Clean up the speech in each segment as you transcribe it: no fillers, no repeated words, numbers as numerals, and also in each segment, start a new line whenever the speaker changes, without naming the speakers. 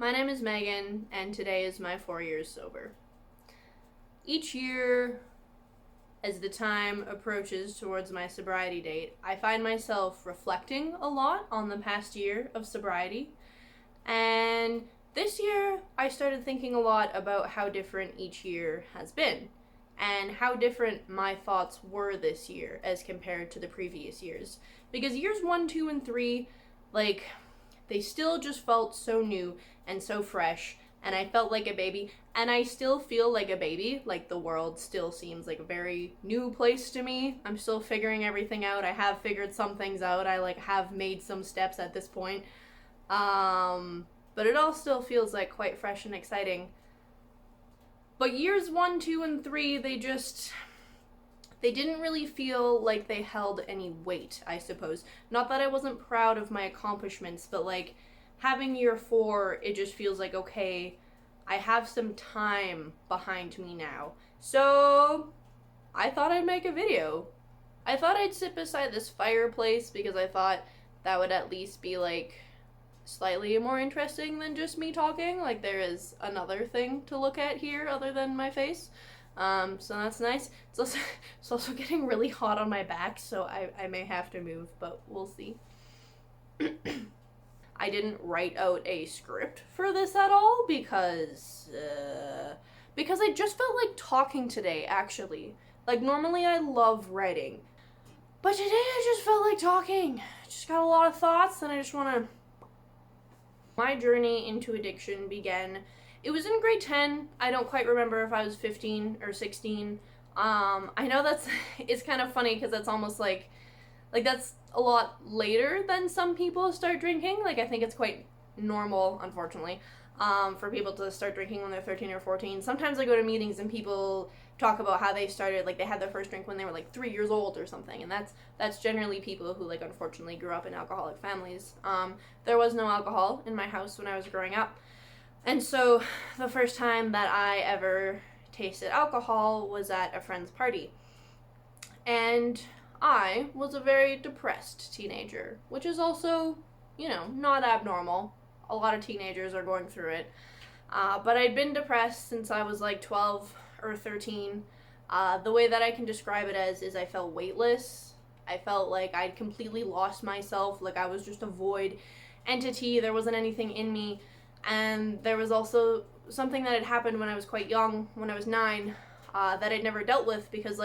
My name is Megan, and today is my 4 years sober. Each year, as the time approaches towards my sobriety date, I find myself reflecting a lot on the past year of sobriety. And this year, I started thinking a lot about how different each year has been, and how different my thoughts were this year as compared to the previous years. Because years 1, 2, and 3, they still just felt so new and so fresh, and I felt like a baby, and I still feel like a baby. Like, the world still seems like a very new place to me. I'm still figuring everything out. I have figured some things out. I have made some steps at this point. But it all still feels like quite fresh and exciting. But years 1, 2, and 3, they didn't really feel like they held any weight, I suppose. Not that I wasn't proud of my accomplishments, but having year 4, it just feels like, okay, I have some time behind me now. So I thought I'd make a video. I thought I'd sit beside this fireplace because I thought that would at least be slightly more interesting than just me talking. There is another thing to look at here other than my face. So that's nice. It's also getting really hot on my back, so I may have to move, but we'll see. I didn't write out a script for this at all because I just felt like talking today, actually. Normally I love writing, but today I just felt like talking. I just got a lot of thoughts, and I just want to... My journey into addiction began... It was in grade 10. I don't quite remember if I was 15 or 16. I know it's kind of funny because that's almost that's a lot later than some people start drinking. I think it's quite normal, unfortunately, for people to start drinking when they're 13 or 14. Sometimes I go to meetings and people talk about how they started, they had their first drink when they were 3 years old or something, and that's generally people who unfortunately grew up in alcoholic families. There was no alcohol in my house when I was growing up. And so the first time that I ever tasted alcohol was at a friend's party. And I was a very depressed teenager, which is also, not abnormal. A lot of teenagers are going through it. But I'd been depressed since I was 12 or 13. The way that I can describe it is I felt weightless. I felt like I'd completely lost myself, I was just a void entity. There wasn't anything in me. And there was also something that had happened when I was quite young, when I was 9, that I'd never dealt with because,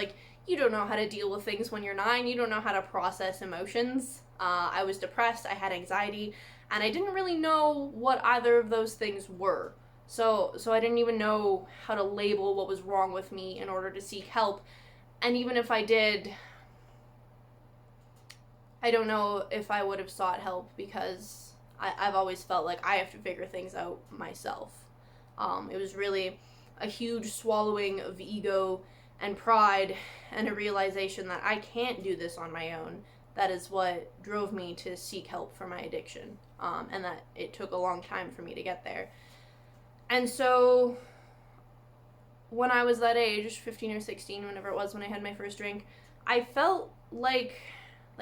you don't know how to deal with things when you're 9. You don't know how to process emotions. I was depressed, I had anxiety, and I didn't really know what either of those things were. So I didn't even know how to label what was wrong with me in order to seek help. And even if I did, I don't know if I would have sought help because I've always felt like I have to figure things out myself. It was really a huge swallowing of ego and pride and a realization that I can't do this on my own. That is what drove me to seek help for my addiction, and that it took a long time for me to get there. And so when I was that age, 15 or 16, whenever it was when I had my first drink, I felt like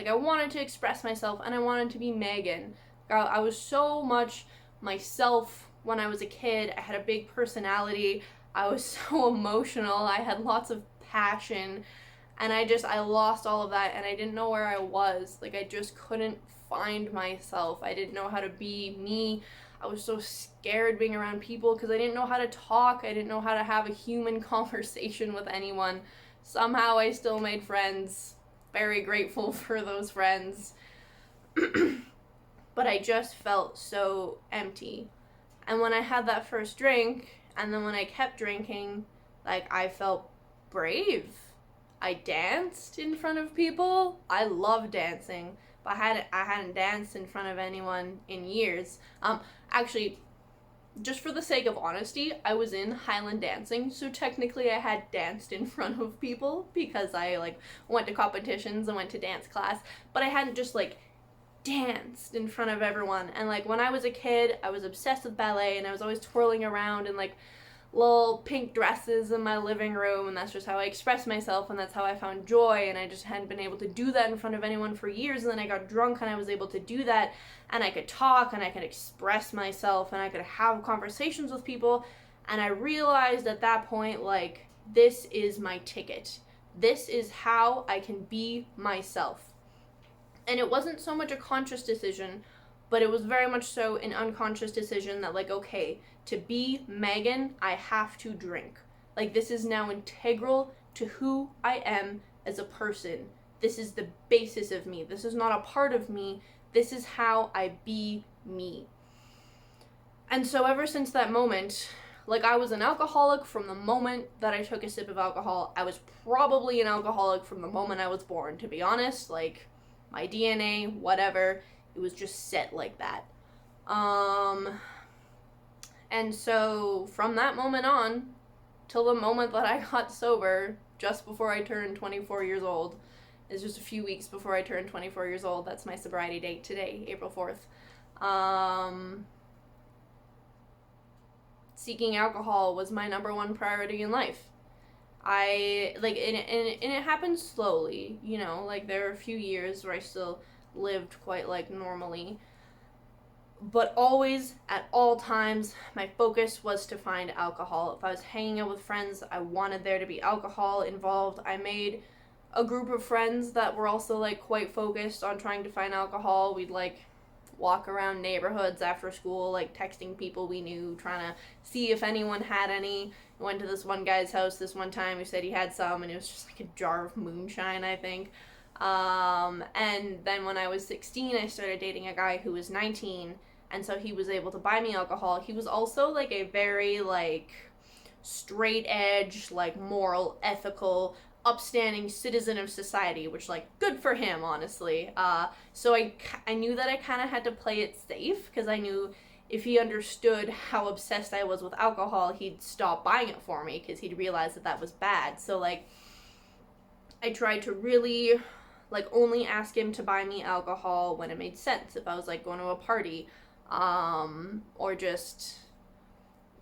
I wanted to express myself and I wanted to be Megan. I was so much myself when I was a kid. I had a big personality. I was so emotional. I had lots of passion. And I lost all of that, and I didn't know where I was. I just couldn't find myself. I didn't know how to be me. I was so scared being around people because I didn't know how to talk. I didn't know how to have a human conversation with anyone. Somehow I still made friends. Very grateful for those friends. But I just felt so empty. And when I had that first drink, and then when I kept drinking, I felt brave. I danced in front of people. I love dancing, but I hadn't danced in front of anyone in years. Actually, just for the sake of honesty, I was in Highland dancing, so technically I had danced in front of people because I went to competitions and went to dance class, but I hadn't just danced in front of everyone. And when I was a kid, I was obsessed with ballet, and I was always twirling around and little pink dresses in my living room, and that's just how I expressed myself, and that's how I found joy, and I just hadn't been able to do that in front of anyone for years, and then I got drunk and I was able to do that, and I could talk, and I could express myself, and I could have conversations with people, and I realized at that point, like, this is my ticket. This is how I can be myself. And it wasn't so much a conscious decision, but it was very much so an unconscious decision that, like, okay, to be Megan, I have to drink. Like, this is now integral to who I am as a person. This is the basis of me. This is not a part of me. This is how I be me. And so ever since that moment, like, I was an alcoholic from the moment that I took a sip of alcohol. I was probably an alcoholic from the moment I was born, to be honest. Like, my DNA, whatever, it was just set like that. And so from that moment on till the moment that I got sober, just before I turned 24 years old, it's just a few weeks before I turned 24 years old. That's my sobriety date today, April 4th. Seeking alcohol was my number one priority in life. And it happened slowly, you know, like, there were a few years where I still lived quite, like, normally, but always, at all times, my focus was to find alcohol. If I was hanging out with friends, I wanted there to be alcohol involved. I made a group of friends that were also, like, quite focused on trying to find alcohol. We'd, like, walk around neighborhoods after school, like, texting people we knew, trying to see if anyone had any. I went to this one guy's house this one time who said he had some, and it was just like a jar of moonshine, I think. And then when I was 16, I started dating a guy who was 19, and so he was able to buy me alcohol. He was also, like, a very, like, straight edge, like, moral, ethical, upstanding citizen of society, which, like, good for him, honestly. So I knew that I kind of had to play it safe, because I knew if he understood how obsessed I was with alcohol, he'd stop buying it for me, because he'd realize that that was bad. So, like, I tried to really, like, only ask him to buy me alcohol when it made sense. If I was, like, going to a party, or just,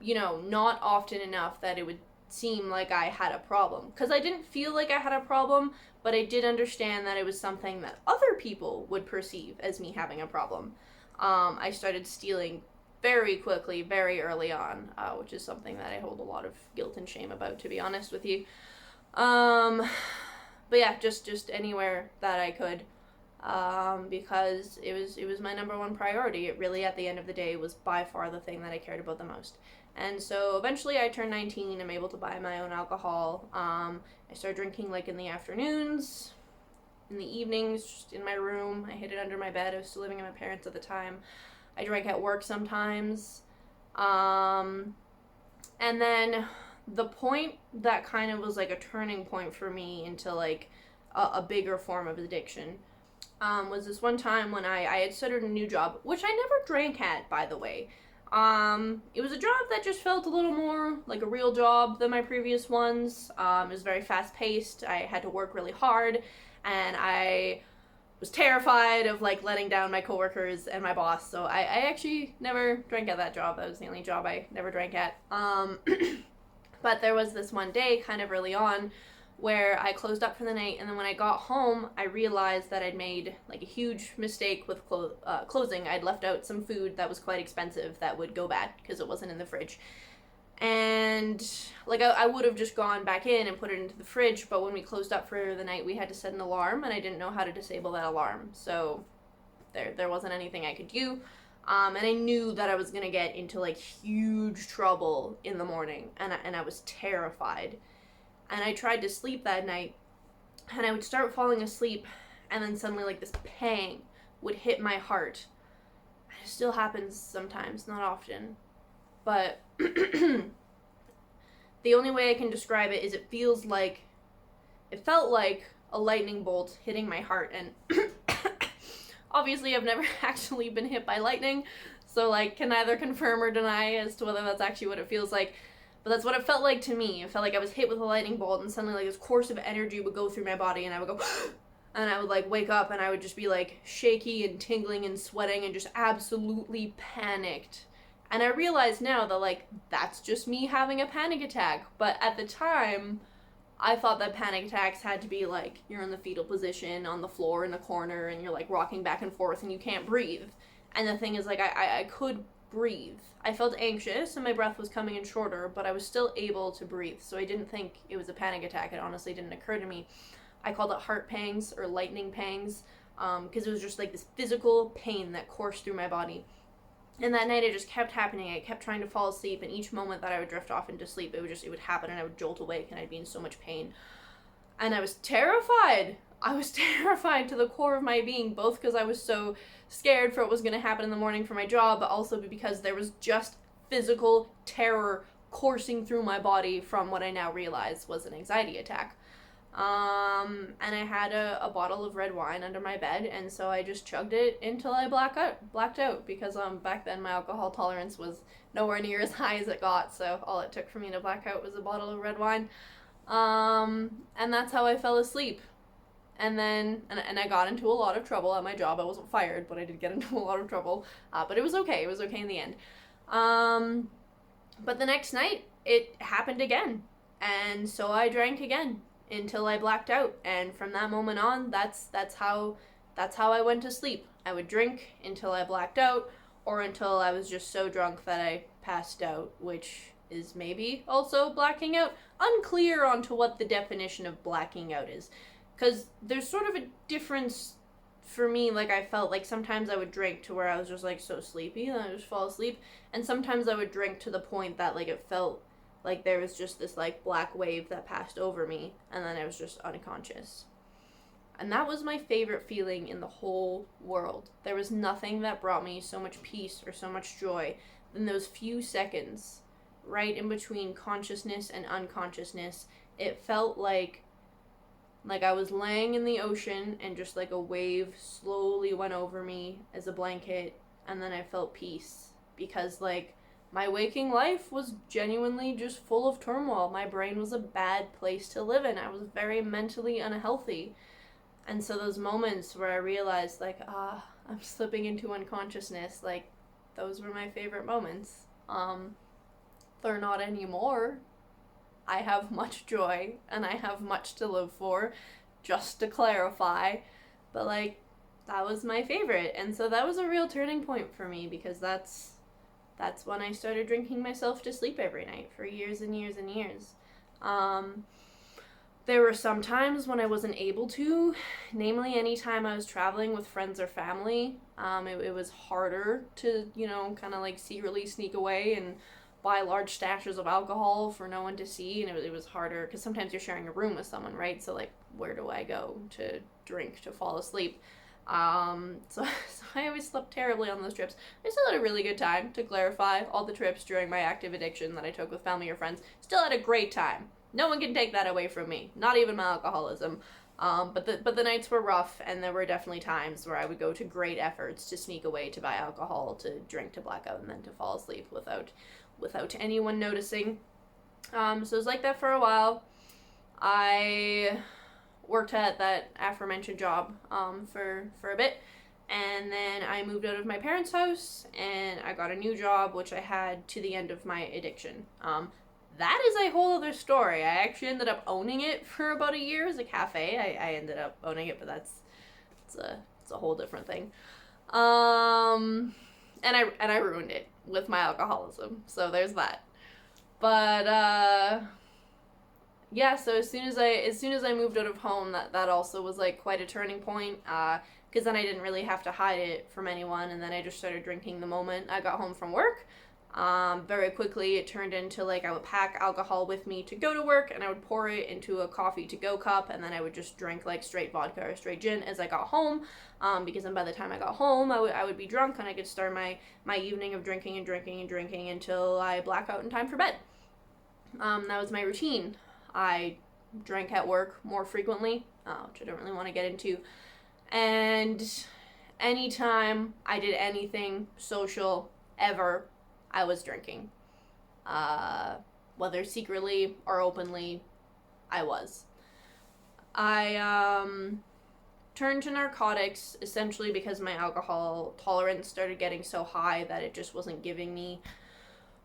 you know, not often enough that it would seem like I had a problem. Because I didn't feel like I had a problem, but I did understand that it was something that other people would perceive as me having a problem. I started stealing very quickly, very early on, which is something that I hold a lot of guilt and shame about, to be honest with you. But yeah, just anywhere that I could, because it was my number one priority. It really, at the end of the day, was by far the thing that I cared about the most. And so eventually I turned 19, I'm able to buy my own alcohol. I started drinking, like, in the afternoons, in the evenings, just in my room. I hid it under my bed. I was still living with my parents at the time. I drank at work sometimes. And then the point that kind of was, like, a turning point for me into, like, a bigger form of addiction, was this one time when I had started a new job, which I never drank at, by the way. It was a job that just felt a little more like a real job than my previous ones. It was very fast-paced. I had to work really hard, and I was terrified of, like, letting down my coworkers and my boss, so I actually never drank at that job. That was the only job I never drank at. But there was this one day, kind of early on, where I closed up for the night, and then when I got home, I realized that I'd made, like, a huge mistake with closing. I'd left out some food that was quite expensive that would go bad because it wasn't in the fridge. And, like, I would have just gone back in and put it into the fridge, but when we closed up for the night, we had to set an alarm, and I didn't know how to disable that alarm. So there wasn't anything I could do. And I knew that I was going to get into, like, huge trouble in the morning, and I was terrified. And I tried to sleep that night, and I would start falling asleep, and then suddenly, like, this pang would hit my heart. It still happens sometimes, not often. But the only way I can describe it is it felt like a lightning bolt hitting my heart. And obviously I've never actually been hit by lightning, so, like, can neither confirm or deny as to whether that's actually what it feels like. But that's what it felt like to me. It felt like I was hit with a lightning bolt, and suddenly, like, this course of energy would go through my body, and I would go, and I would, like, wake up, and I would just be, like, shaky and tingling and sweating and just absolutely panicked. And I realize now that, like, that's just me having a panic attack. But at the time, I thought that panic attacks had to be, like, you're in the fetal position on the floor in a corner and you're, like, rocking back and forth and you can't breathe. And the thing is, like, I could breathe. I felt anxious and my breath was coming in shorter, but I was still able to breathe. So I didn't think it was a panic attack. It honestly didn't occur to me. I called it heart pangs or lightning pangs, because it was just, like, this physical pain that coursed through my body. And that night it just kept happening. I kept trying to fall asleep, and each moment that I would drift off into sleep, it would happen, and I would jolt awake, and I'd be in so much pain. And I was terrified. I was terrified to the core of my being, both because I was so scared for what was going to happen in the morning for my job, but also because there was just physical terror coursing through my body from what I now realize was an anxiety attack. And I had a bottle of red wine under my bed, and so I just chugged it until I blacked out, because back then my alcohol tolerance was nowhere near as high as it got, so all it took for me to black out was a bottle of red wine. And that's how I fell asleep. And then, and I got into a lot of trouble at my job. I wasn't fired, but I did get into a lot of trouble, but it was okay. It was okay in the end. But the next night, it happened again, and so I drank again until I blacked out, and from that moment on, that's how I went to sleep. I would drink until I blacked out, or until I was just so drunk that I passed out, which is maybe also blacking out. Unclear onto what the definition of blacking out is, because there's sort of a difference for me. Like, I felt like sometimes I would drink to where I was just, like, so sleepy and I would just fall asleep, and sometimes I would drink to the point that, like, it felt like there was just this, like, black wave that passed over me, and then I was just unconscious. And that was my favorite feeling in the whole world. There was nothing that brought me so much peace or so much joy than those few seconds right in between consciousness and unconsciousness. It felt like I was laying in the ocean and just, like, a wave slowly went over me as a blanket, and then I felt peace, because, like, my waking life was genuinely just full of turmoil. My brain was a bad place to live in. I was very mentally unhealthy. And so those moments where I realized, like, I'm slipping into unconsciousness, like, those were my favorite moments. They're not anymore. I have much joy, and I have much to live for, just to clarify. But, like, that was my favorite. And so that was a real turning point for me, because that's when I started drinking myself to sleep every night for years and years and years. There were some times when I wasn't able to, namely anytime I was traveling with friends or family. It was harder to, kind of, like, secretly sneak away and buy large stashes of alcohol for no one to see, and it was harder because sometimes you're sharing a room with someone, right? So, like, where do I go to drink to fall asleep? So I always slept terribly on those trips. I still had a really good time, to clarify. All the trips during my active addiction that I took with family or friends, still had a great time. No one can take that away from me, not even my alcoholism. But the nights were rough, and there were definitely times where I would go to great efforts to sneak away to buy alcohol, to drink, to black out, and then to fall asleep without anyone noticing. So it was like that for a while. I worked at that aforementioned job for a bit, and then I moved out of my parents' house, and I got a new job, which I had to the end of my addiction. That is a whole other story. I actually ended up owning it for about a year as a cafe. I ended up owning it, but it's a whole different thing. And I ruined it with my alcoholism. So there's that. But yeah, so as soon as I moved out of home, that also was, like, quite a turning point, because then I didn't really have to hide it from anyone, and then I just started drinking the moment I got home from work. Very quickly it turned into, like, I would pack alcohol with me to go to work, and I would pour it into a coffee to-go cup, and then I would just drink, like, straight vodka or straight gin as I got home, because then by the time I got home, I would be drunk, and I could start my evening of drinking and drinking and drinking until I black out in time for bed. That was my routine. I drank at work more frequently, which I don't really want to get into, and anytime I did anything social ever, I was drinking. Whether secretly or openly, I was. I turned to narcotics essentially because my alcohol tolerance started getting so high that it just wasn't giving me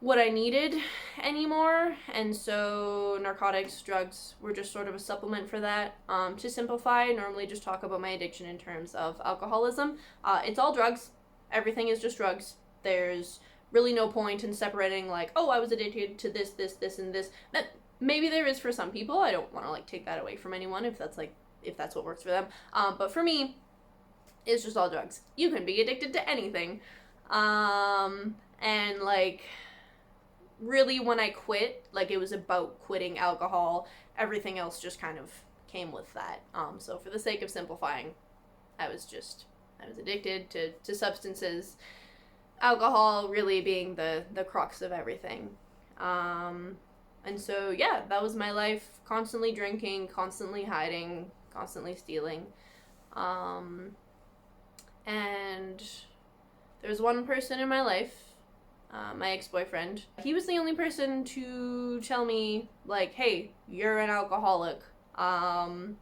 what I needed anymore, and so narcotics, drugs were just sort of a supplement for that. To simplify, I normally just talk about my addiction in terms of alcoholism. It's all drugs. Everything is just drugs. There's really no point in separating, like, oh, I was addicted to this, this, this, and this. That maybe there is for some people. I don't want to, like, take that away from anyone if that's what works for them. But for me, it's just all drugs. You can be addicted to anything. And, like, really when I quit, like, it was about quitting alcohol. Everything else just kind of came with that. So for the sake of simplifying, I was addicted to substances. Alcohol really being the crux of everything. And so, yeah, that was my life. Constantly drinking, constantly hiding, constantly stealing. And there was one person in my life, my ex-boyfriend. He was the only person to tell me, like, hey, you're an alcoholic. And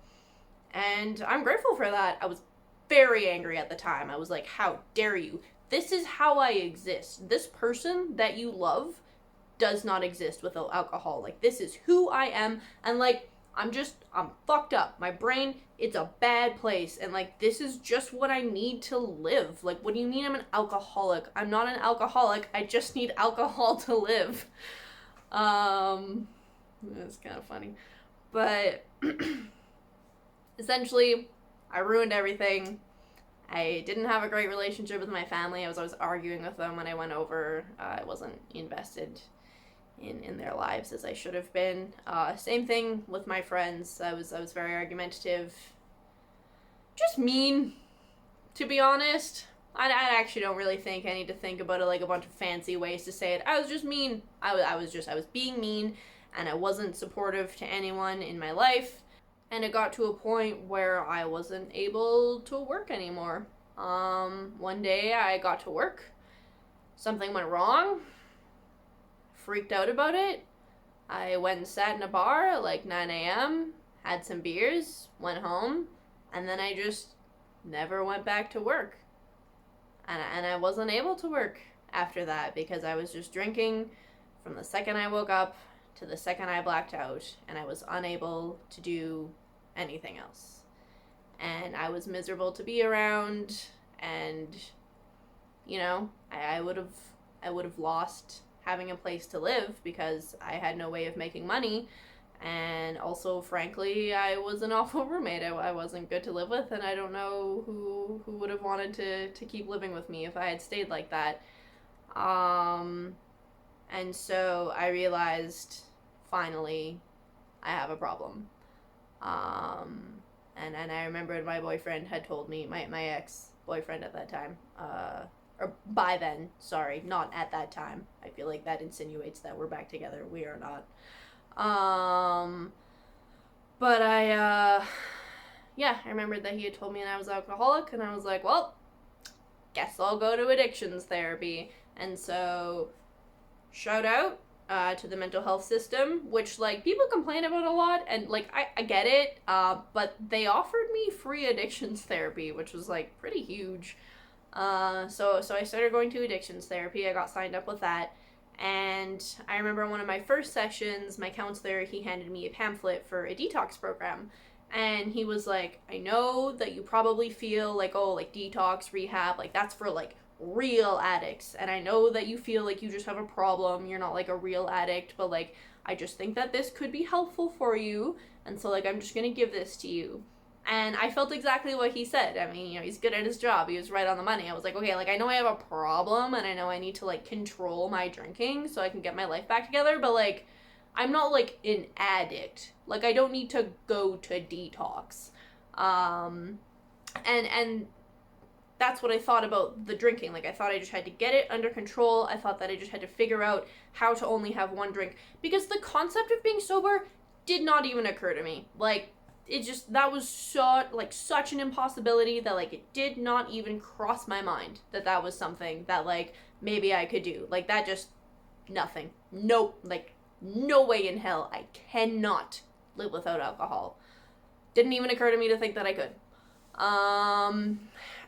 I'm grateful for that. I was very angry at the time. I was like, how dare you? This is how I exist. This person that you love does not exist without alcohol. Like, this is who I am. And, like, I'm fucked up. My brain, it's a bad place. And, like, this is just what I need to live. Like, what do you mean I'm an alcoholic? I'm not an alcoholic. I just need alcohol to live. That's kind of funny. But, essentially, I ruined everything. I didn't have a great relationship with my family. I was always arguing with them when I went over. I wasn't invested in their lives as I should have been. Same thing with my friends. I was very argumentative. Just mean, to be honest. I actually don't really think I need to think about it like a bunch of fancy ways to say it. I was just mean. I was being mean, and I wasn't supportive to anyone in my life. And it got to a point where I wasn't able to work anymore. One day I got to work. Something went wrong. Freaked out about it. I went and sat in a bar at like 9 a.m., had some beers, went home, and then I just never went back to work. And I wasn't able to work after that because I was just drinking from the second I woke up to the second I blacked out, and I was unable to do anything else. And I was miserable to be around, and, you know, I would have lost having a place to live because I had no way of making money, and also, frankly, I was an awful roommate. I wasn't good to live with, and I don't know who would have wanted to keep living with me if I had stayed like that. And so I realized, finally, I have a problem. And I remembered my boyfriend had told me, my ex-boyfriend at that time, or by then, sorry, not at that time. I feel like that insinuates that we're back together. We are not. But I remembered that he had told me that I was alcoholic, and I was like, well, guess I'll go to addictions therapy. And so, shout out to the mental health system, which, like, people complain about a lot, and, like, I get it, but they offered me free addictions therapy, which was, like, pretty huge. So I started going to addictions therapy. I got signed up with that, and I remember one of my first sessions, my counselor, he handed me a pamphlet for a detox program, and he was like, I know that you probably feel like, oh, like, detox, rehab, like, that's for, like, real addicts, and I know that you feel like you just have a problem, you're not like a real addict, but like I just think that this could be helpful for you, and so like I'm just gonna give this to you. And I felt exactly what he said. I mean, you know, he's good at his job, he was right on the money. I was like, okay, like I know I have a problem, and I know I need to like control my drinking so I can get my life back together, but like I'm not like an addict, like I don't need to go to detox. And that's what I thought about the drinking. Like, I thought I just had to get it under control. I thought that I just had to figure out how to only have one drink. Because the concept of being sober did not even occur to me. Like, it just, that was such an impossibility that, like, it did not even cross my mind that was something that, like, maybe I could do. Like, that just, nothing. Nope. Like, no way in hell. I cannot live without alcohol. Didn't even occur to me to think that I could.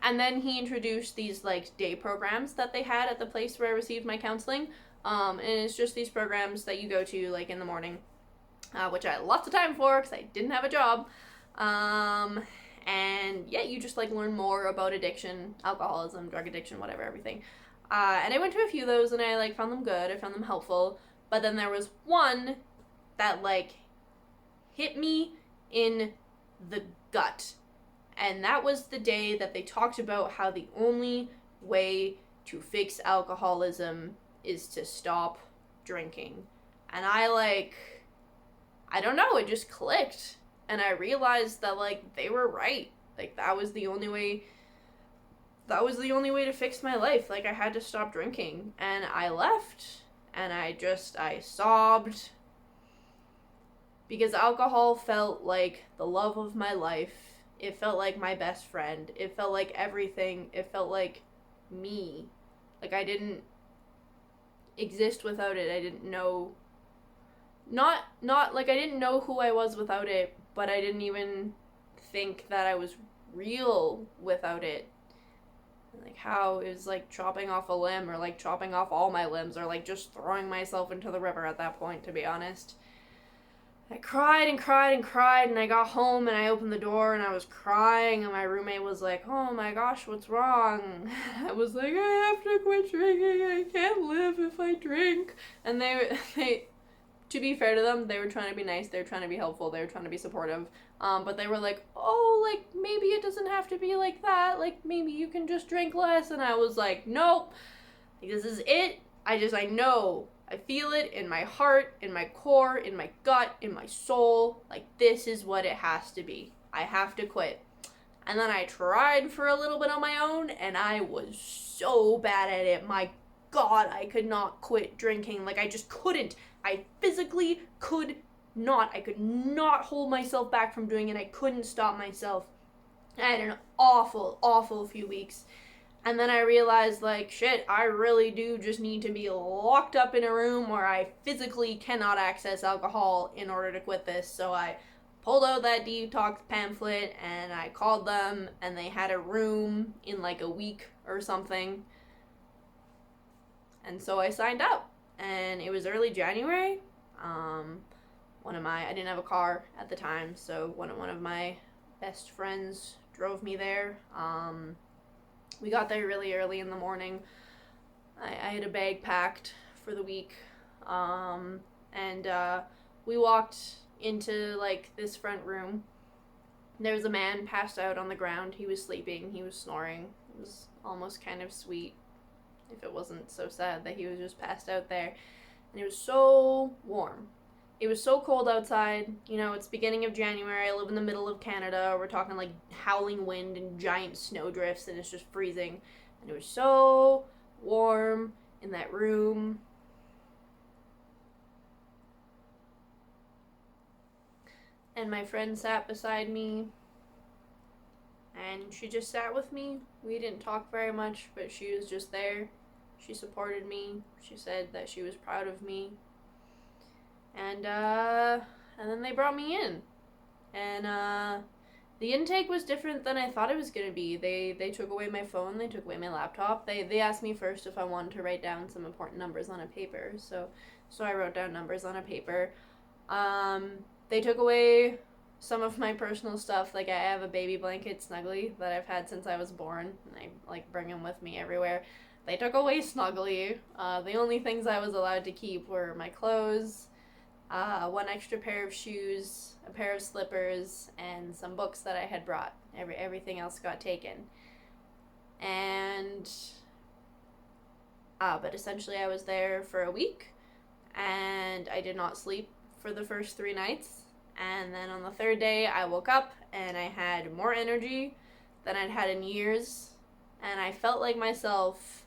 And then he introduced these, like, day programs that they had at the place where I received my counseling. And it's just these programs that you go to, like, in the morning, which I had lots of time for because I didn't have a job. And yeah, you just, like, learn more about addiction, alcoholism, drug addiction, whatever, everything. And I went to a few of those, and I, like, found them good. I found them helpful. But then there was one that, like, hit me in the gut. And that was the day that they talked about how the only way to fix alcoholism is to stop drinking. And I don't know, it just clicked. And I realized that, like, they were right. Like, that was the only way to fix my life. Like, I had to stop drinking. And I left, and I sobbed. Because alcohol felt like the love of my life. It felt like my best friend. It felt like everything. It felt like me. Like, I didn't exist without it. I didn't know... Not like I didn't know who I was without it, but I didn't even think that I was real without it. Like, how it was like chopping off a limb, or like chopping off all my limbs, or like just throwing myself into the river at that point, to be honest. I cried and cried and cried, and I got home and I opened the door and I was crying, and my roommate was like, "Oh my gosh, what's wrong?" I was like, "I have to quit drinking. I can't live if I drink." And they to be fair to them, they were trying to be nice, they were trying to be helpful, they were trying to be supportive, but they were like, "Oh, like, maybe it doesn't have to be like that, like, maybe you can just drink less." And I was like, "Nope, this is it. I know, I feel it in my heart, in my core, in my gut, in my soul, like, this is what it has to be. I have to quit." And then I tried for a little bit on my own, and I was so bad at it. My God, I could not quit drinking. Like, I just couldn't. I physically could not. I could not hold myself back from doing it. I couldn't stop myself. I had an awful, awful few weeks. And then I realized, like, shit, I really do just need to be locked up in a room where I physically cannot access alcohol in order to quit this. So I pulled out that detox pamphlet and I called them, and they had a room in like a week or something. And so I signed up, and it was early January. I didn't have a car at the time, so one of my best friends drove me there. We got there really early in the morning. I had a bag packed for the week, and we walked into like this front room. There was a man passed out on the ground. He was sleeping. He was snoring. It was almost kind of sweet, if it wasn't so sad that he was just passed out there. And it was so warm. It was so cold outside. You know, it's beginning of January. I live in the middle of Canada. We're talking like howling wind and giant snowdrifts, and it's just freezing. And it was so warm in that room. And my friend sat beside me, and she just sat with me. We didn't talk very much, but she was just there. She supported me. She said that she was proud of me. And then they brought me in. And the intake was different than I thought it was going to be. They took away my phone. They took away my laptop. They asked me first if I wanted to write down some important numbers on a paper. So I wrote down numbers on a paper. They took away some of my personal stuff. Like, I have a baby blanket, Snuggly, that I've had since I was born. And I, like, bring him with me everywhere. They took away Snuggly. The only things I was allowed to keep were my clothes, one extra pair of shoes, a pair of slippers, and some books that I had brought. Everything else got taken. And, but essentially I was there for a week, and I did not sleep for the first 3 nights. And then on the 3rd day, I woke up, and I had more energy than I'd had in years, and I felt like myself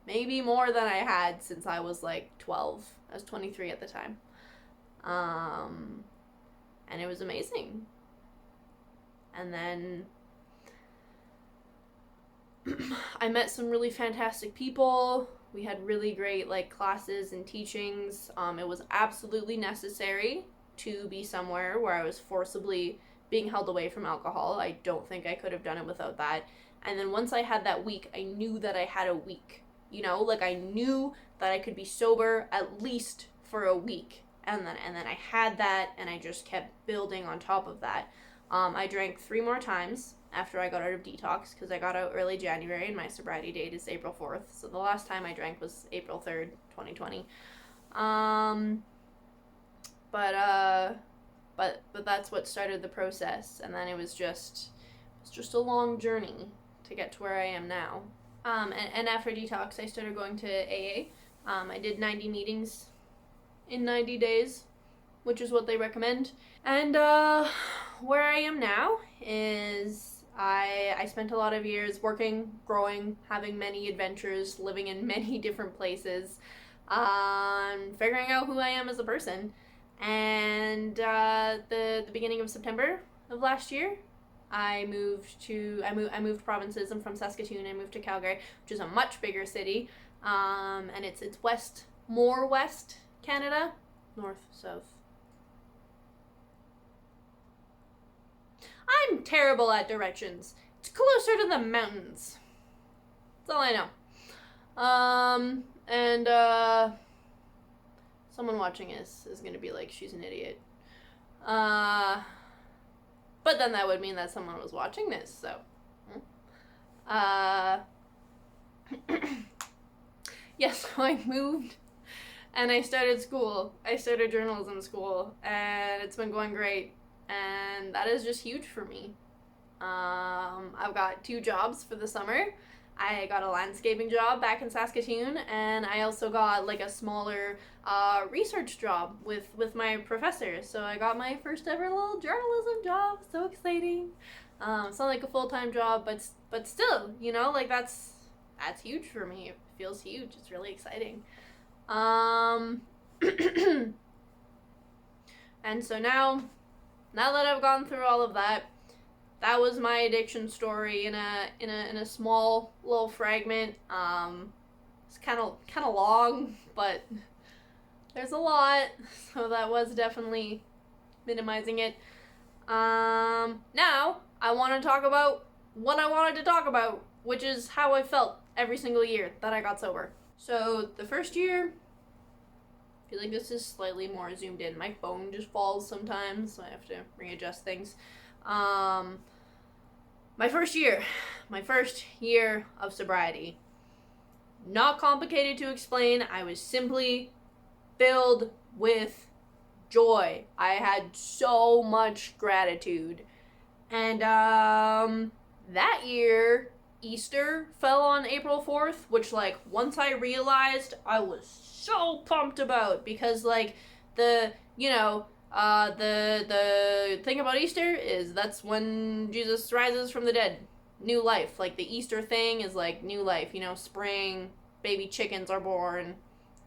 maybe more than I had since I was like 12. I was 23 at the time. And it was amazing. And then I met some really fantastic people. We had really great like classes and teachings. It was absolutely necessary to be somewhere where I was forcibly being held away from alcohol. I don't think I could have done it without that. And then once I had that week, I knew that I had a week you know, like I knew that I could be sober at least for a week. And then I had that, and I just kept building on top of that. I drank 3 more times after I got out of detox, because I got out early January and my sobriety date is April 4th. So the last time I drank was April 3rd, 2020. But that's what started the process, and then it was just a long journey to get to where I am now. And after detox, I started going to AA. I did 90 meetings in 90 days, which is what they recommend. And where I am now is I spent a lot of years working, growing, having many adventures, living in many different places, figuring out who I am as a person. And the beginning of September of last year, I moved provinces. I'm from Saskatoon. I moved to Calgary, which is a much bigger city, and it's more west Canada, north, south. I'm terrible at directions. It's closer to the mountains. That's all I know. And someone watching is gonna be like, she's an idiot. But then that would mean that someone was watching this, so. Yes, so I moved and I started school. I started journalism school, and it's been going great, and that is just huge for me. I've got 2 jobs for the summer. I got a landscaping job back in Saskatoon, and I also got like a smaller research job with my professor. So I got my first ever little journalism job. So exciting. It's not like a full-time job, but still, you know, like that's huge for me. It feels huge. It's really exciting. And so now that I've gone through all of that, that was my addiction story in a small little fragment. It's kind of long, but there's a lot, so that was definitely minimizing it. Now I want to talk about what I wanted to talk about, which is how I felt every single year that I got sober. So the first year, I feel like this is slightly more zoomed in. My phone just falls sometimes, so I have to readjust things. My first year of sobriety. Not complicated to explain. I was simply filled with joy. I had so much gratitude. And that year, Easter fell on April 4th, which, like, once I realized, I was so pumped about, because, like, the thing about Easter is that's when Jesus rises from the dead. New life. Like, the Easter thing is, like, new life, you know, spring, baby chickens are born,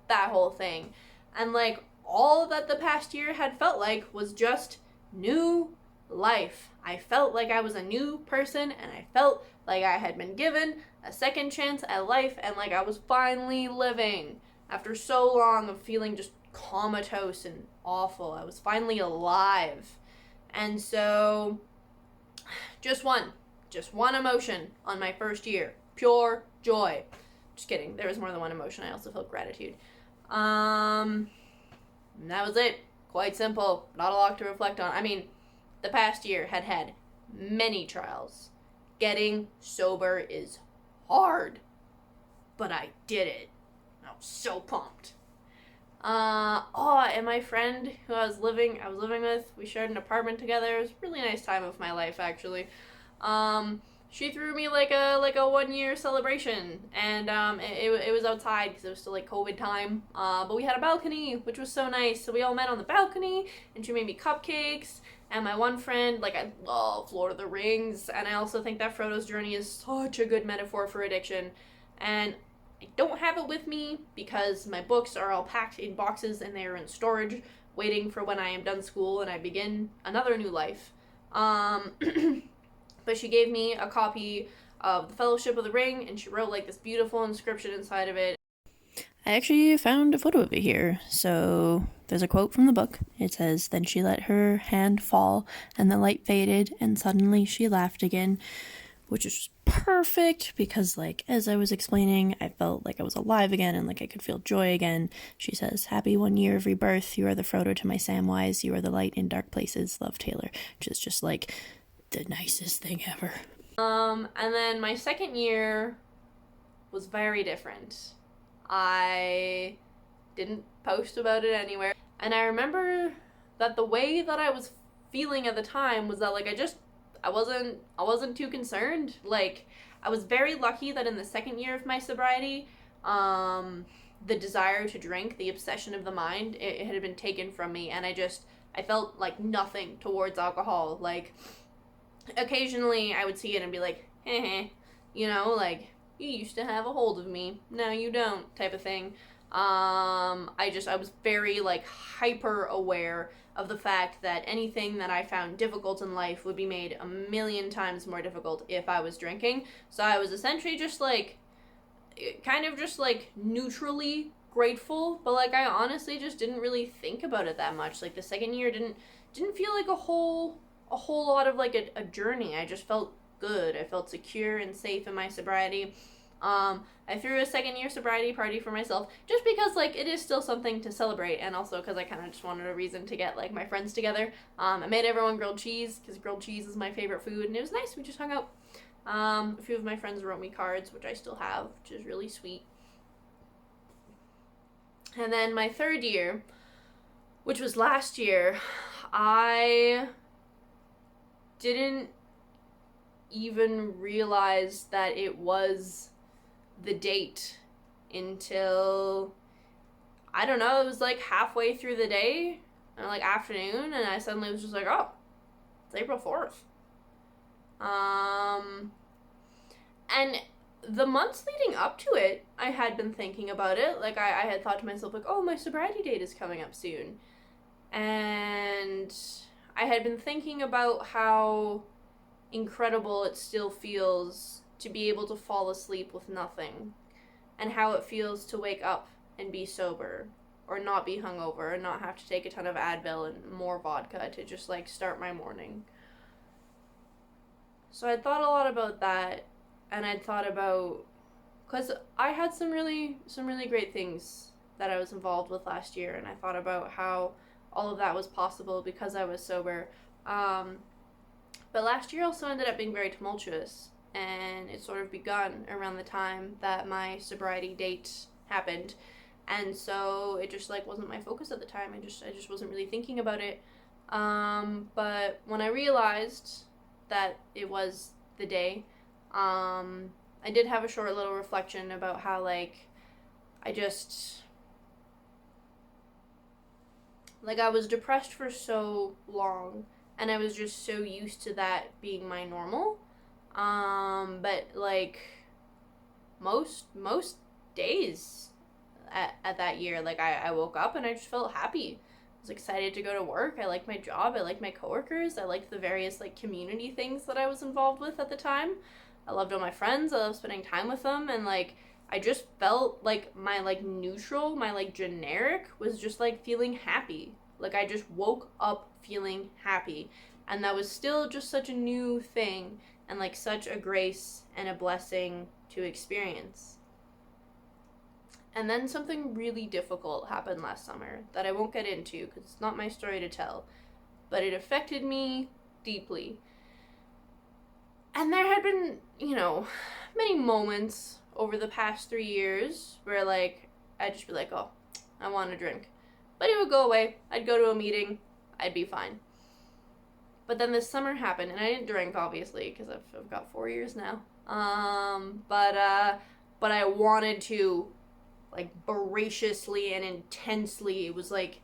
that whole thing. And, like, all that the past year had felt like was just new life. I felt like I was a new person, and I felt like I had been given a second chance at life, and like I was finally living after so long of feeling just comatose and awful. I was finally alive. And so just one emotion on my first year, pure joy. Just kidding, there was more than one emotion. I also felt gratitude. And that was it. Quite simple, not a lot to reflect on. I mean, the past year had many trials. Getting sober is hard, but I did it. I was so pumped. And my friend who I was living with, we shared an apartment together. It was a really nice time of my life, actually. She threw me like a 1-year celebration, and it was outside because it was still like COVID time. But we had a balcony, which was so nice. So we all met on the balcony, and she made me cupcakes. And my one friend, like, I love Lord of the Rings, and I also think that Frodo's journey is such a good metaphor for addiction. And I don't have it with me because my books are all packed in boxes and they are in storage, waiting for when I am done school and I begin another new life. But she gave me a copy of The Fellowship of the Ring, and she wrote like this beautiful inscription inside of it. I actually found a photo of it here. So there's a quote from the book. It says, "Then she let her hand fall, and the light faded, and suddenly she laughed again,"
which is just perfect because, like, as I was explaining, I felt like I was alive again and like I could feel joy again. She says, "Happy 1 year of rebirth. You are the Frodo to my Samwise. You are the light in dark places. Love, Taylor," which is just like the nicest thing ever.
And then my second year was very different. I didn't post about it anywhere. And I remember that the way that I was feeling at the time was that, like, I wasn't too concerned. Like, I was very lucky that in the second year of my sobriety, the desire to drink, the obsession of the mind, it had been taken from me, and I felt like nothing towards alcohol. Like, occasionally I would see it and be like, heh, you know, like, you used to have a hold of me, now you don't, type of thing. I was very, like, hyper aware of the fact that anything that I found difficult in life would be made a million times more difficult if I was drinking. So I was essentially just, like, kind of just, like, neutrally grateful, but, like, I honestly just didn't really think about it that much. Like, the second year didn't feel like a whole lot of, like, a journey. I just felt good. I felt secure and safe in my sobriety. I threw a second year sobriety party for myself just because, like, it is still something to celebrate, and also because I kind of just wanted a reason to get, like, my friends together. I made everyone grilled cheese because grilled cheese is my favorite food, and it was nice. We just hung out. A few of my friends wrote me cards, which I still have, which is really sweet. And then my third year, which was last year, I didn't even realize that it was the date until, I don't know, it was like halfway through the day, or like afternoon, and I suddenly was just like, oh, it's April 4th. And the months leading up to it, I had been thinking about it. Like, I had thought to myself, like, oh, my sobriety date is coming up soon. And I had been thinking about how incredible it still feels to be able to fall asleep with nothing, and how it feels to wake up and be sober, or not be hungover, and not have to take a ton of Advil and more vodka to just, like, start my morning. So I'd thought a lot about that, and I'd thought about, because I had some really great things that I was involved with last year, and I thought about how all of that was possible because I was sober. But last year also ended up being very tumultuous, and it sort of begun around the time that my sobriety date happened, and so it just, like, wasn't my focus at the time. I just wasn't really thinking about it. But when I realized that it was the day, I did have a short little reflection about how, like, I was depressed for so long, and I was just so used to that being my normal. But, like, most days at that year, like, I woke up and I just felt happy. I was excited to go to work. I liked my job. I liked my coworkers. I liked the various, like, community things that I was involved with at the time. I loved all my friends. I loved spending time with them, and, like, I just felt like my, like, neutral, my, like, generic was just, like, feeling happy. Like, I just woke up feeling happy, and that was still just such a new thing, and, like, such a grace and a blessing to experience. And then something really difficult happened last summer that I won't get into because it's not my story to tell, but it affected me deeply. And there had been, many moments over the past 3 years where, like, I'd just be like, oh, I want to drink. But it would go away. I'd go to a meeting. I'd be fine. But then this summer happened, and I didn't drink, obviously, because I've got 4 years now. But I wanted to, like, voraciously and intensely. It was like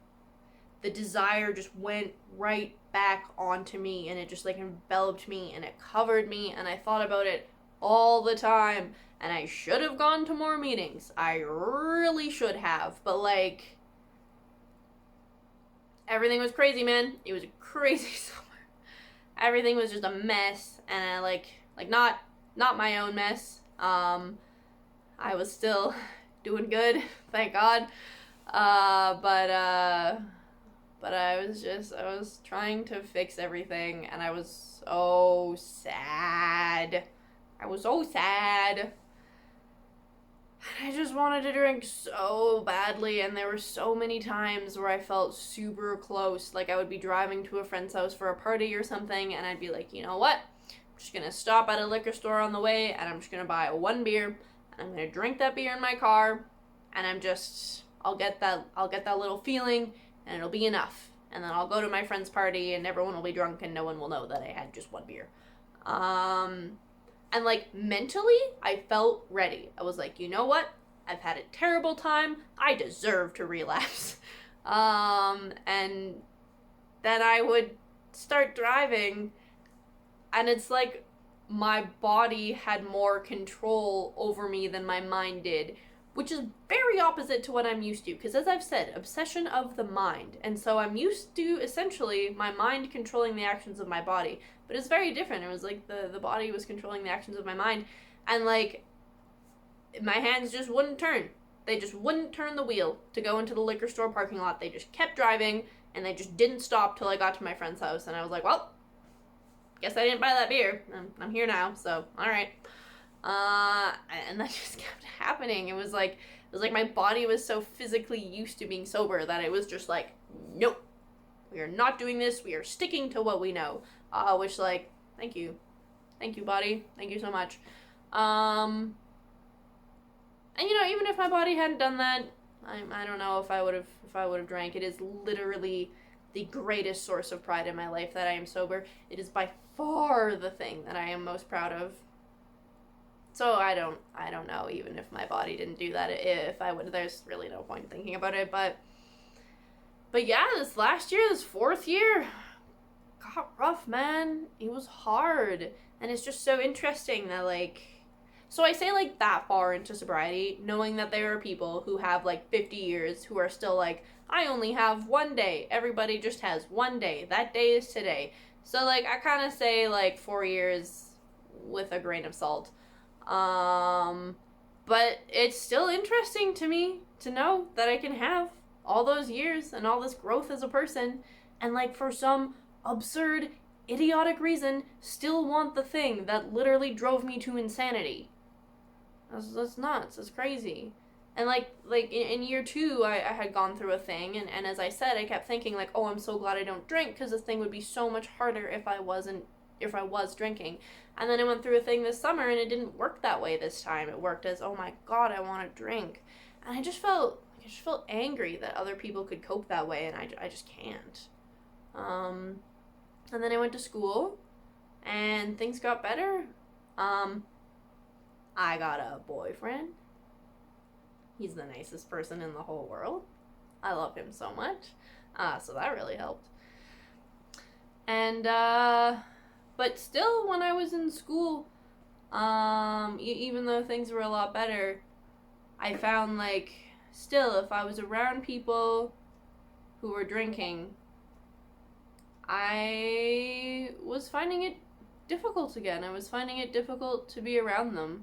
the desire just went right back onto me, and it just, like, enveloped me, and it covered me, and I thought about it all the time, and I should have gone to more meetings. I really should have, but, like, everything was crazy, man. It was a crazy summer. Everything was just a mess, and I, like not my own mess. I was still doing good, thank God. But I was trying to fix everything, and I was so sad. I was so sad. I just wanted to drink so badly, and there were so many times where I felt super close. Like, I would be driving to a friend's house for a party or something, and I'd be like, you know what? I'm just gonna stop at a liquor store on the way, and I'm just gonna buy one beer, and I'm gonna drink that beer in my car, and I'll get that little feeling, and it'll be enough. And then I'll go to my friend's party, and everyone will be drunk, and no one will know that I had just one beer. And, like, mentally, I felt ready. I was like, you know what? I've had a terrible time. I deserve to relapse. And then I would start driving, and it's like my body had more control over me than my mind did, which is very opposite to what I'm used to, because as I've said, obsession of the mind. And so I'm used to, essentially, my mind controlling the actions of my body. But it's very different. It was like the body was controlling the actions of my mind. And, like, my hands just wouldn't turn. They just wouldn't turn the wheel to go into the liquor store parking lot. They just kept driving, and they just didn't stop till I got to my friend's house. And I was like, well, guess I didn't buy that beer. I'm here now, so all right. And that just kept happening. It was like my body was so physically used to being sober that it was just like, nope, we are not doing this. We are sticking to what we know. Which, like, thank you, body, thank you so much. And you know, even if my body hadn't done that, I don't know if I would have drank. It is literally the greatest source of pride in my life that I am sober. It is by far the thing that I am most proud of. So I don't know, even if my body didn't do that, if I would, there's really no point in thinking about it, but yeah, this last year, this 4th year, got rough, man. It was hard, and it's just so interesting that, like, so I say, like, that far into sobriety, knowing that there are people who have, like, 50 years who are still like, I only have one day. Everybody just has one day. That day is today. So, like, I kind of say, like, 4 years with a grain of salt. But it's still interesting to me to know that I can have all those years and all this growth as a person, and, like, for some absurd, idiotic reason, still want the thing that literally drove me to insanity. That's nuts. That's crazy. And, like in year 2, I had gone through a thing, and as I said, I kept thinking, like, oh, I'm so glad I don't drink, because this thing would be so much harder if I was drinking. And then I went through a thing this summer, and it didn't work that way this time. It worked as, oh my god, I want to drink. And I just felt angry that other people could cope that way, and I just can't. And then I went to school, and things got better. I got a boyfriend. He's the nicest person in the whole world. I love him so much. So that really helped. And, but still, when I was in school, even though things were a lot better, I found, like, still, if I was around people who were drinking, I was finding it difficult again. I was finding it difficult to be around them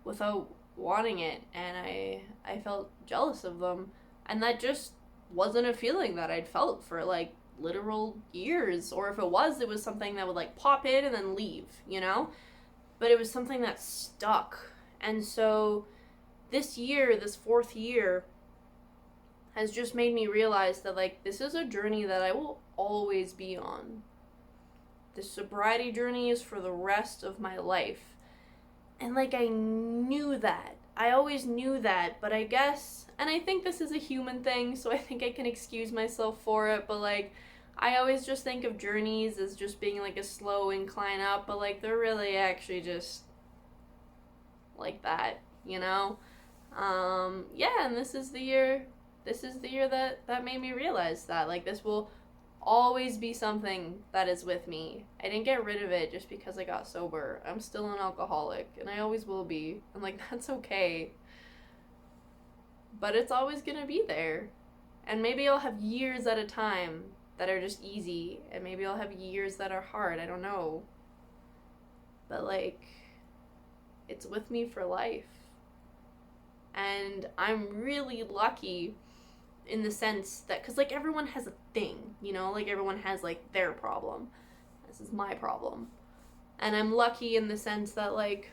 without wanting it, and I felt jealous of them, and that just wasn't a feeling that I'd felt for, like, literal years, or if it was something that would, like, pop in and then leave, you know? But it was something that stuck. And so this year, this 4th year, has just made me realize that, like, this is a journey that I will always be on. The sobriety journey is for the rest of my life. And, like, I knew that. I always knew that, but I guess, and I think this is a human thing, so I think I can excuse myself for it, but, like, I always just think of journeys as just being, like, a slow incline up, but, like, they're really actually just like that, you know? Yeah, and this is the year that made me realize that, like, this will always be something that is with me. I didn't get rid of it just because I got sober. I'm still an alcoholic, and I always will be, and, like, that's okay. But it's always gonna be there. And maybe I'll have years at a time that are just easy, and maybe I'll have years that are hard, I don't know. But, like, it's with me for life. And I'm really lucky in the sense that, because, like, everyone has a thing, you know, like, everyone has, like, their problem. This is my problem. And I'm lucky in the sense that, like,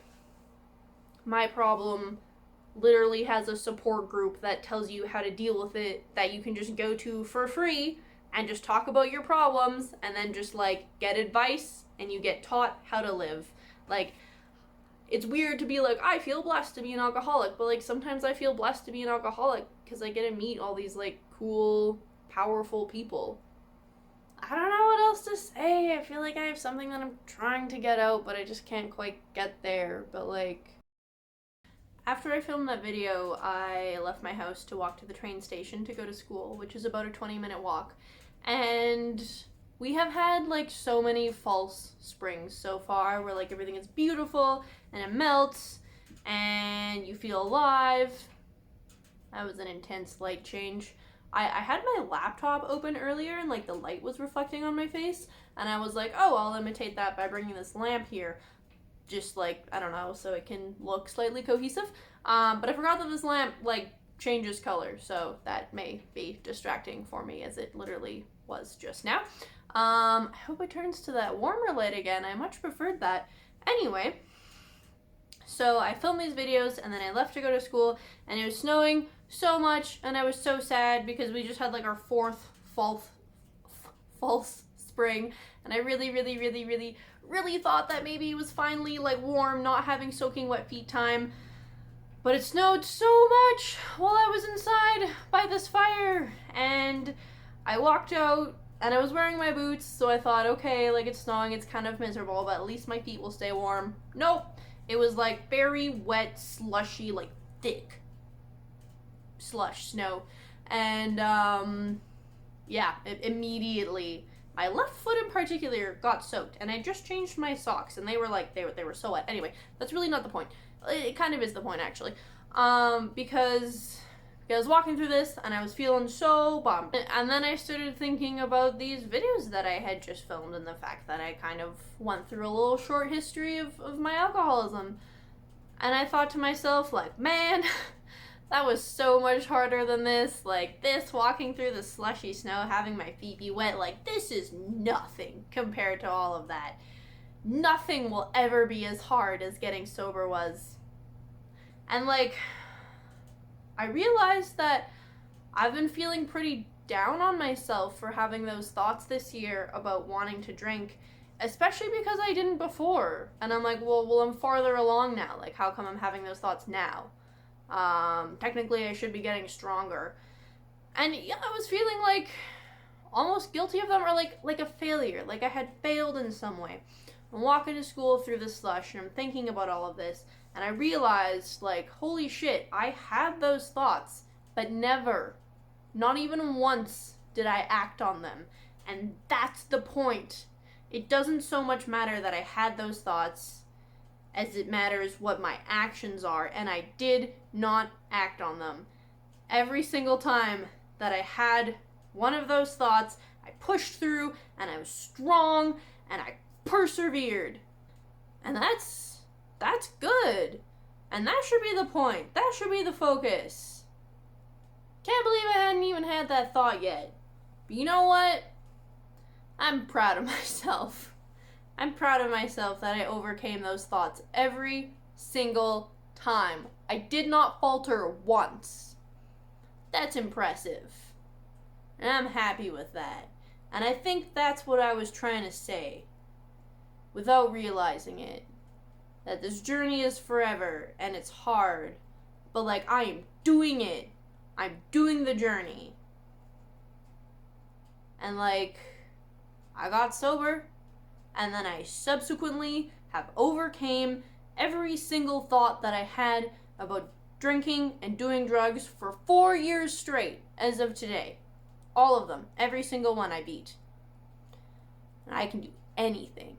my problem literally has a support group that tells you how to deal with it, that you can just go to for free and just talk about your problems and then just like get advice and you get taught how to live. Like, it's weird to be like, I feel blessed to be an alcoholic, but like sometimes I feel blessed to be an alcoholic because I get to meet all these like cool, powerful people. I don't know what else to say. I feel like I have something that I'm trying to get out, but I just can't quite get there. But like, after I filmed that video, I left my house to walk to the train station to go to school, which is about a 20-minute walk. And we have had like so many false springs so far where like everything is beautiful and it melts and you feel alive. That was an intense light change. I had my laptop open earlier and like the light was reflecting on my face and I was like, oh, I'll imitate that by bringing this lamp here. Just like, I don't know, so it can look slightly cohesive. But I forgot that this lamp like changes color, so that may be distracting for me as it literally was just now. I hope it turns to that warmer light again. I much preferred that. Anyway, so I filmed these videos and then I left to go to school and it was snowing so much and I was so sad because we just had like our fourth false spring and I really thought that maybe it was finally like warm, not having soaking wet feet time. But it snowed so much while I was inside by this fire and I walked out and I was wearing my boots, so I thought, okay, like it's snowing, it's kind of miserable, but at least my feet will stay warm. Nope. It was like very wet, slushy, like thick slush snow. And yeah, immediately my left foot in particular got soaked and I just changed my socks and they were like they were so wet. Anyway, that's really not the point. It kind of is the point actually. Because I was walking through this and I was feeling so bummed. And then I started thinking about these videos that I had just filmed and the fact that I kind of went through a little short history of my alcoholism. And I thought to myself, like, man, that was so much harder than this. Like, this, walking through the slushy snow, having my feet be wet, like, this is nothing compared to all of that. Nothing will ever be as hard as getting sober was. And, like, I realized that I've been feeling pretty down on myself for having those thoughts this year about wanting to drink, especially because I didn't before. And I'm like, well, I'm farther along now. Like, how come I'm having those thoughts now? Technically I should be getting stronger. And yeah, I was feeling like almost guilty of them, or like a failure. Like I had failed in some way. I'm walking to school through the slush and I'm thinking about all of this. And I realized, like, holy shit, I had those thoughts, but never, not even once, did I act on them. And that's the point. It doesn't so much matter that I had those thoughts as it matters what my actions are. And I did not act on them. Every single time that I had one of those thoughts, I pushed through and I was strong and I persevered. And that's good. And that should be the point. That should be the focus. Can't believe I hadn't even had that thought yet. But you know what? I'm proud of myself. I'm proud of myself that I overcame those thoughts every single time. I did not falter once. That's impressive. And I'm happy with that. And I think that's what I was trying to say, without realizing it. That this journey is forever and it's hard, but like I am doing it. I'm doing the journey. And like I got sober and then I subsequently have overcame every single thought that I had about drinking and doing drugs for 4 years straight as of today. All of them, every single one I beat. And I can do anything.